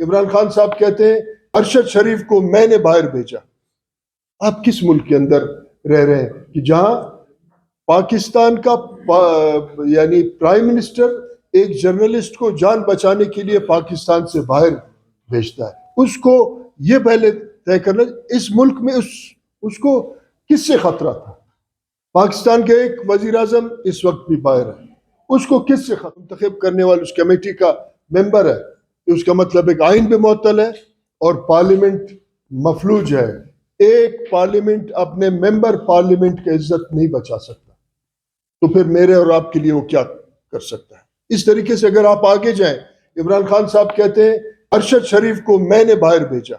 عمران خان صاحب کہتے ہیں ارشد شریف کو میں نے باہر بھیجا. آپ کس ملک کے اندر رہ رہے ہیں کہ جہاں پاکستان کا یعنی پرائم منسٹر ایک جرنلسٹ کو جان بچانے کے لیے پاکستان سے باہر بھیجتا ہے؟ اس کو یہ پہلے طے کرنا اس ملک میں اس کو کس سے خطرہ تھا؟ پاکستان کے ایک وزیر اعظم اس وقت بھی باہر ہے، اس کو کس سے منتخب کرنے والے اس کمیٹی کا ممبر ہے؟ اس کا مطلب ایک آئین بھی معطل ہے اور پارلیمنٹ مفلوج ہے. ایک پارلیمنٹ اپنے ممبر پارلیمنٹ کی عزت نہیں بچا سکتا، تو پھر میرے اور آپ کے لیے وہ کیا کر سکتا ہے؟ اس طریقے سے اگر آپ آگے جائیں، عمران خان صاحب کہتے ہیں ارشد شریف کو میں نے باہر بھیجا.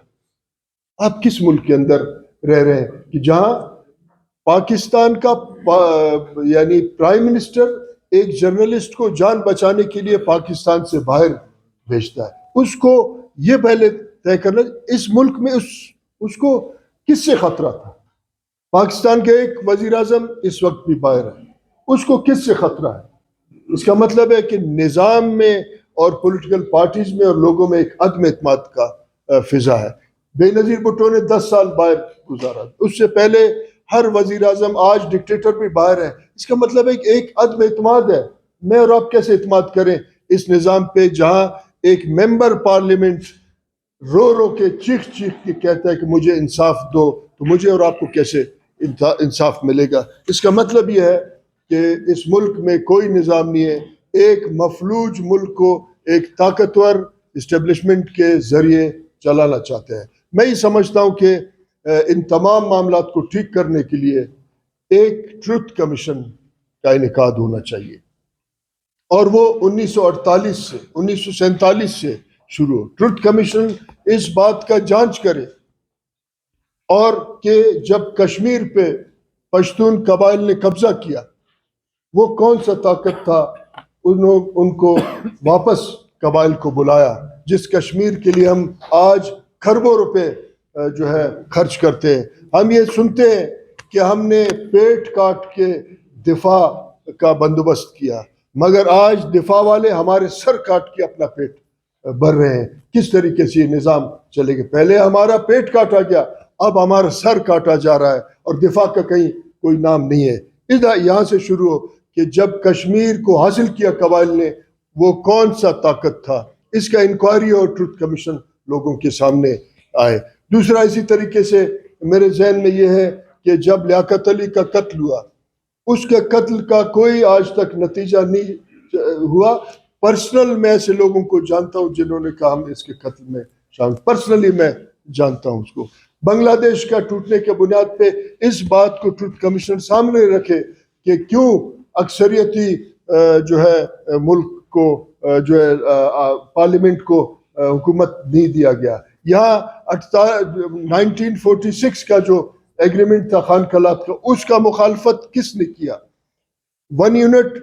آپ کس ملک کے اندر رہ رہے ہیں کہ جہاں پاکستان کا یعنی پرائم منسٹر ایک جرنلسٹ کو جان بچانے کے لیے پاکستان سے باہر بھیجتا ہے؟ اس کو یہ پہلے طے کرنا اس ملک میں اس کو کس سے خطرہ تھا؟ پاکستان کے ایک وزیر اعظم اس وقت بھی باہر ہے، اس کو کس سے خطرہ ہے؟ اس کا مطلب ہے کہ نظام میں اور پولیٹیکل پارٹیز میں اور لوگوں میں ایک عدم اعتماد کا فضا ہے. بے نظیر بھٹو نے 10 سال باہر گزارا، اس سے پہلے ہر وزیر اعظم، آج ڈکٹیٹر بھی باہر ہے. اس کا مطلب ہے کہ ایک عدم اعتماد ہے. میں اور آپ کیسے اعتماد کریں اس نظام پہ جہاں ایک ممبر پارلیمنٹ رو رو کے چیخ کے کہتا ہے کہ مجھے انصاف دو، تو مجھے اور آپ کو کیسے انصاف ملے گا؟ اس کا مطلب یہ ہے کہ اس ملک میں کوئی نظام نہیں ہے. ایک مفلوج ملک کو ایک طاقتور اسٹیبلشمنٹ کے ذریعے چلانا چاہتے ہیں. میں یہ سمجھتا ہوں کہ ان تمام معاملات کو ٹھیک کرنے کے لیے ایک ٹروتھ کمیشن کا انعقاد ہونا چاہیے، اور وہ 1947 سے شروع ہو. ٹروتھ کمیشن اس بات کا جانچ کرے اور کہ جب کشمیر پہ پشتون قبائل نے قبضہ کیا، وہ کون سا طاقت تھا ان کو واپس قبائل کو بلایا، جس کشمیر کے لیے ہم آج کھربوں روپے جو ہے خرچ کرتے ہیں. ہم یہ سنتے ہیں کہ ہم نے پیٹ کاٹ کے دفاع کا بندوبست کیا، مگر آج دفاع والے ہمارے سر کاٹ کے اپنا پیٹ بھر رہے ہیں. کس طریقے سے یہ نظام چلے گا؟ پہلے ہمارا پیٹ کاٹا گیا، اب ہمارا سر کاٹا جا رہا ہے اور دفاع کا کہیں کوئی نام نہیں ہے. یہاں سے شروع ہو کہ جب کشمیر کو حاصل کیا قبائل نے، وہ کون سا طاقت تھا؟ اس کا انکوائری اور ٹروتھ کمیشن لوگوں کے سامنے آئے. دوسرا اسی طریقے سے میرے ذہن میں یہ ہے کہ جب لیاقت علی کا قتل ہوا، اس کے قتل کا کوئی آج تک نتیجہ نہیں ہوا. پرسنل میں ایسے لوگوں کو جانتا ہوں جنہوں نے کہا ہم اس کے قتل میں شامل، پرسنلی میں جانتا ہوں اس کو. بنگلہ دیش کا ٹوٹنے کے بنیاد پہ اس بات کو ٹروتھ کمیشن سامنے رکھے کہ کیوں اکثریتی جو ہے ملک کو جو ہے پارلیمنٹ کو حکومت نہیں دیا گیا. یہاں 1946 کا جو ایگریمنٹ تھا خان قلات کا، اس کا مخالفت کس نے کیا؟ 1 یونٹ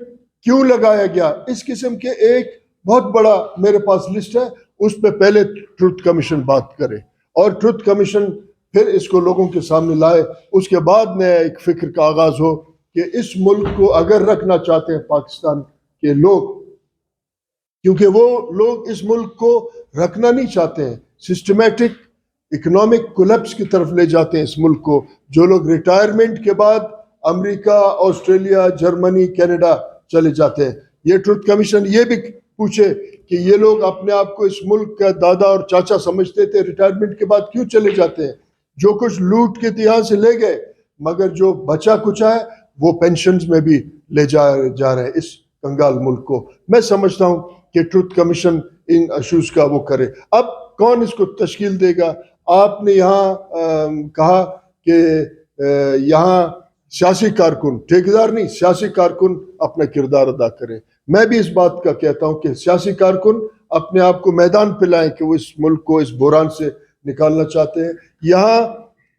کیوں لگایا گیا؟ اس قسم کے ایک بہت بڑا میرے پاس لسٹ ہے. اس پہ پہلے ٹروتھ کمیشن بات کرے اور ٹروتھ کمیشن پھر اس کو لوگوں کے سامنے لائے. اس کے بعد نیا ایک فکر کا آغاز ہو کہ اس ملک کو اگر رکھنا چاہتے ہیں پاکستان کے لوگ، کیونکہ وہ لوگ اس ملک کو رکھنا نہیں چاہتے ہیں، سسٹمیٹک اکنامک کولیپس کی طرف لے جاتے ہیں اس ملک کو. جو لوگ ریٹائرمنٹ کے بعد امریکہ، آسٹریلیا، جرمنی، کینیڈا چلے جاتے ہیں. یہ ٹروتھ کمیشن یہ بھی پوچھے کہ یہ لوگ اپنے آپ کو اس ملک کا دادا اور چاچا سمجھتے تھے، ریٹائرمنٹ کے بعد کیوں چلے جاتے ہیں؟ جو کچھ لوٹ کے یہاں سے لے گئے، مگر جو بچا کچا ہے وہ پینشنز میں بھی لے جا رہے ہیں اس کنگال ملک کو. میں سمجھتا ہوں کہ ٹروتھ کمیشن ان ایشوز کا وہ کرے. اب کون اس کو تشکیل دے گا؟ آپ نے یہاں کہا کہ یہاں سیاسی کارکن، ٹھیکیدار نہیں، سیاسی کارکن اپنا کردار ادا کرے. میں بھی اس بات کا کہتا ہوں کہ سیاسی کارکن اپنے آپ کو میدان پہ لائیں کہ وہ اس ملک کو اس بحران سے نکالنا چاہتے ہیں. یہاں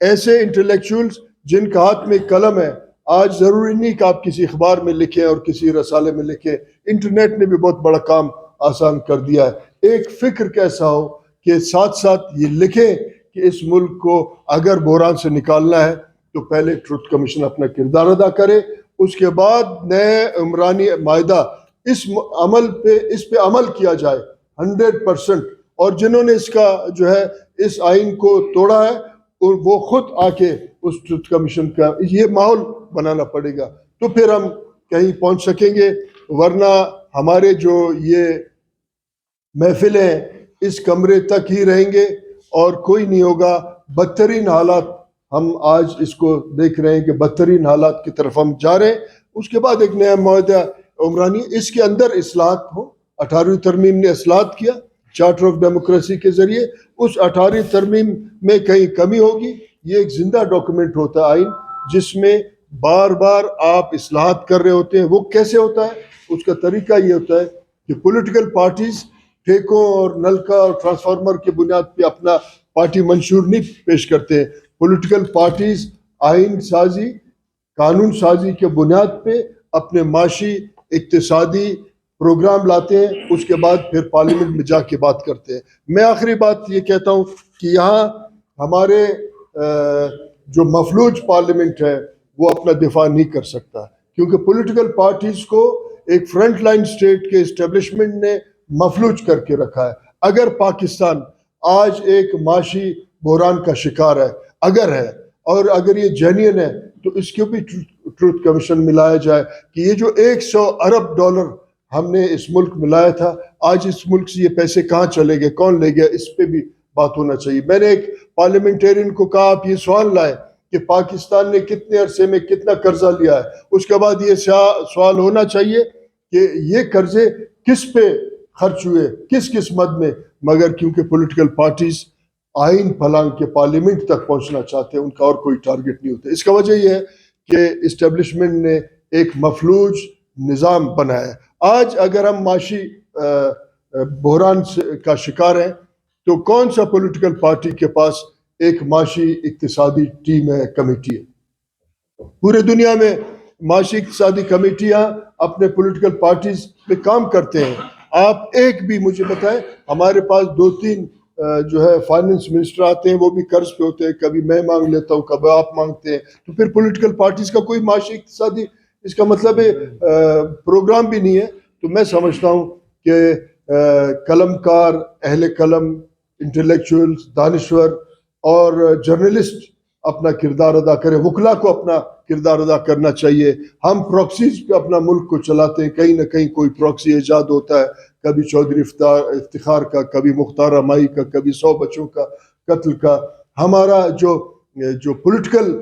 ایسے انٹلیکچوئلز جن کا ہاتھ میں قلم ہے، آج ضروری نہیں کہ آپ کسی اخبار میں لکھیں اور کسی رسالے میں لکھیں، انٹرنیٹ نے بھی بہت بڑا کام آسان کر دیا ہے. ایک فکر کیسا ہو کہ ساتھ ساتھ یہ لکھیں کہ اس ملک کو اگر بحران سے نکالنا ہے تو پہلے ٹروتھ کمیشن اپنا کردار ادا کرے، اس کے بعد نئے عمرانی معاہدہ اس پہ عمل کیا جائے 100%، اور جنہوں نے اس کا جو ہے اس آئین کو توڑا ہے وہ خود آ کے اس ٹروتھ کمیشن کا یہ ماحول بنانا پڑے گا، تو پھر ہم کہیں پہنچ سکیں گے. ورنہ ہمارے جو یہ محفلیں اس کمرے تک ہی رہیں گے اور کوئی نہیں ہوگا. بدترین حالات ہم آج اس کو دیکھ رہے ہیں کہ بدترین حالات کی طرف ہم جا رہے ہیں. اس کے بعد ایک نیا معاہدہ عمرانی، اس کے اندر اصلاحات ہوں. 18ویں ترمیم نے اصلاحات کیا چارٹر آف ڈیموکریسی کے ذریعے. اس 18ویں ترمیم میں کہیں کمی ہوگی. یہ ایک زندہ ڈاکومنٹ ہوتا ہے آئین، جس میں بار بار آپ اصلاحات کر رہے ہوتے ہیں. وہ کیسے ہوتا ہے؟ اس کا طریقہ یہ ہوتا ہے کہ پولیٹیکل پارٹیز ٹھیکوں اور نلکا اور ٹرانسفارمر کی بنیاد پہ اپنا پارٹی منشور نہیں پیش کرتے ہیں. پولیٹیکل پارٹیز آئین سازی، قانون سازی کے بنیاد پہ اپنے معاشی اقتصادی پروگرام لاتے ہیں، اس کے بعد پھر پارلیمنٹ میں جا کے بات کرتے ہیں. میں آخری بات یہ کہتا ہوں کہ یہاں ہمارے جو مفلوج پارلیمنٹ ہے وہ اپنا دفاع نہیں کر سکتا، کیونکہ پولیٹیکل پارٹیز کو ایک فرنٹ لائن سٹیٹ کے اسٹیبلشمنٹ نے مفلوج کر کے رکھا ہے. اگر پاکستان آج ایک معاشی بحران کا شکار ہے، اگر ہے، اور اگر یہ جینین ہے، تو اس کو بھی ٹروتھ کمیشن میں لایا جائے کہ یہ جو 100 ارب ڈالر ہم نے اس ملک میں لایا تھا، آج اس ملک سے یہ پیسے کہاں چلے گئے، کون لے گیا، اس پہ بھی بات ہونا چاہیے. میں نے ایک پارلیمنٹیرین کو کہا آپ یہ سوال لائے کہ پاکستان نے کتنے عرصے میں کتنا قرضہ لیا ہے. اس کے بعد یہ سوال ہونا چاہیے کہ یہ قرضے کس پہ خرچ ہوئے، کس مد میں. مگر کیونکہ پولیٹیکل پارٹیز آئین پھلانگ کے پارلیمنٹ تک پہنچنا چاہتے ہیں، ان کا اور کوئی ٹارگٹ نہیں ہوتا. اس کا وجہ یہ ہے کہ اسٹیبلشمنٹ نے ایک مفلوج نظام بنایا ہے. آج اگر ہم معاشی بحران کا شکار ہیں تو کون سا پولیٹیکل پارٹی کے پاس ایک معاشی اقتصادی ٹیم ہے، کمیٹی ہے؟ پورے دنیا میں معاشی اقتصادی کمیٹیاں اپنے پولیٹیکل پارٹیز پہ کام کرتے ہیں. آپ ایک بھی مجھے بتائیں، ہمارے پاس 2-3 جو ہے فائننس منسٹر آتے ہیں، وہ بھی قرض پہ ہوتے ہیں، کبھی میں مانگ لیتا ہوں، کبھی آپ مانگتے ہیں. تو پھر پولیٹیکل پارٹیز کا کوئی معاشی اقتصادی اس کا مطلب ہے پروگرام بھی نہیں ہے. تو میں سمجھتا ہوں کہ قلم کار، اہل قلم، انٹلیکچوئلز، دانشور اور جرنلسٹ اپنا کردار ادا کریں. وکلا کو اپنا کردار ادا کرنا چاہیے. ہم پراکسیز پہ اپنا ملک کو چلاتے ہیں، کہیں نہ کہیں کوئی پراکسی ایجاد ہوتا ہے، کبھی چودھری افتخار کا، کبھی مختار مائی کا، کبھی 100 بچوں کا قتل کا. ہمارا جو پولیٹیکل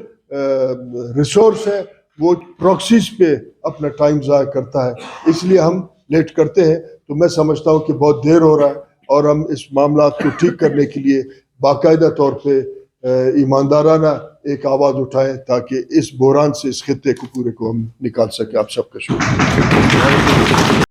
ریسورس ہے وہ پراکسیز پہ اپنا ٹائم ضائع کرتا ہے، اس لیے ہم لیٹ کرتے ہیں. تو میں سمجھتا ہوں کہ بہت دیر ہو رہا ہے اور ہم اس معاملات کو ٹھیک کرنے کے لیے باقاعدہ طور پہ ایماندارانہ ایک آواز اٹھائیں تاکہ اس بحران سے اس خطے کو پورے کو ہم نکال سکیں. آپ سب کا شکریہ.